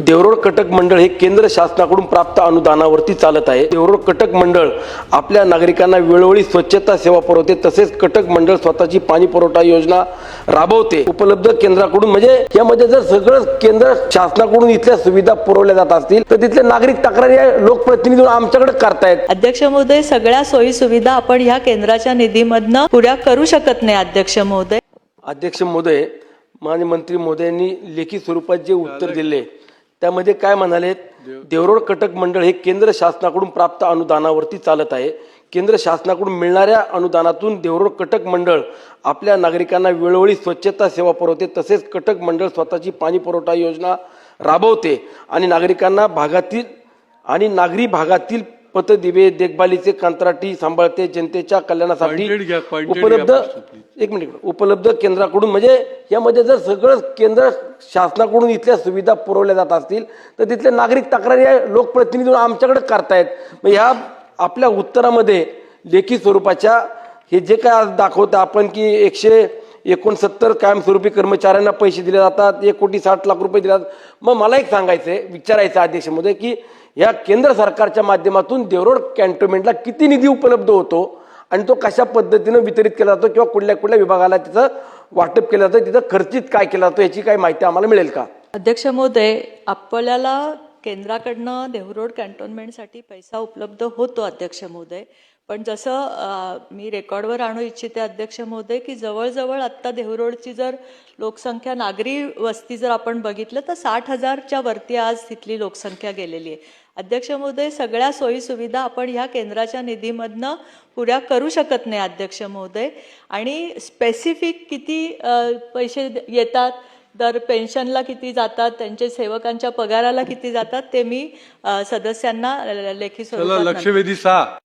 देवरोड कटक मंडळ हे केंद्र शासनाकडून प्राप्त अनुदानावरती चालत आहे। देवरोड कटक मंडळ आपल्या नागरिकांना वेळोवेळी स्वच्छता सेवा पुरवते, तसेच कटक मंडळ स्वतःची पाणी पुरवठा योजना राबवते। उपलब्ध केंद्राकडून म्हणजे यामध्ये जर सगळं केंद्र शासनाकडून इथल्या सुविधा पुरवल्या जात असतील तर तिथले नागरिक तक्रारी लोकप्रतिनिधी आमच्याकडे करतायत। अध्यक्ष महोदय, सगळ्या सोयी सुविधा आपण ह्या केंद्राच्या निधीमधनं पुऱ्या करू शकत नाही। अध्यक्ष महोदय, माननीय मंत्री महोदयांनी लेखी स्वरूपात जे उत्तर दिले त्यामध्ये काय म्हणाले, देवरोड कटक मंडळ हे केंद्र शासनाकडून प्राप्त अनुदानावरती चालत आहे। केंद्र शासनाकडून मिळणाऱ्या अनुदानातून देवरोड कटक मंडळ आपल्या नागरिकांना वेळोवेळी स्वच्छता सेवा पुरवते, तसेच कटक मंडळ स्वतःची पाणी पुरवठा योजना राबवते आणि नागरी भागातील पथदिवे देखभालीचे कंत्राटी सांभाळते। जनतेच्या कल्याणासाठी उपलब्ध केंद्राकडून म्हणजे यामध्ये जर सगळं केंद्र शासनाकडून इथल्या सुविधा पुरवल्या जात असतील तर तिथले नागरिक तक्रारी लोकप्रतिनिधी आमच्याकडे करतायत। मग ह्या आपल्या उत्तरामध्ये लेखी स्वरूपाच्या हे जे काय आज दाखवतं आपण की 169 कायमस्वरूपी कर्मचाऱ्यांना पैसे दिले जातात, 1,60,00,000 रुपये दिले जातात। मग मला एक सांगायचंय, विचारायचं अध्यक्ष महोदय की या केंद्र सरकारच्या माध्यमातून देवरोड कॅन्टोन्मेंटला किती निधी उपलब्ध होतो आणि तो कशा पद्धतीने वितरित केला जातो किंवा कुठल्या विभागाला त्याचं वाटप केलं जातं, तिथं खर्चित काय केलं जातं याची काही माहिती आम्हाला मिळेल का? अध्यक्ष महोदय, आपल्याला केंद्राकडनं देवरोड कॅन्टोन्मेंटसाठी पैसा उपलब्ध होतो अध्यक्ष महोदय, पण जसं मी रेकॉर्डवर आणू इच्छिते अध्यक्ष महोदय की जवळजवळ आत्ता देवरोडची जर लोकसंख्या नागरी वस्ती जर आपण बघितलं तर 60,000च्या वरती आज तिथली लोकसंख्या गेलेली आहे। अध्यक्ष महोदय, सगळ्या सोयी सुविधा आपण ह्या केंद्राच्या निधीमधनं पुऱ्या करू शकत नाही अध्यक्ष महोदय, आणि स्पेसिफिक किती पैसे येतात, दर पेन्शनला किती जातात, त्यांचे सेवकांच्या पगाराला किती जातात ते मी सदस्यांना लेखी स्वरूपात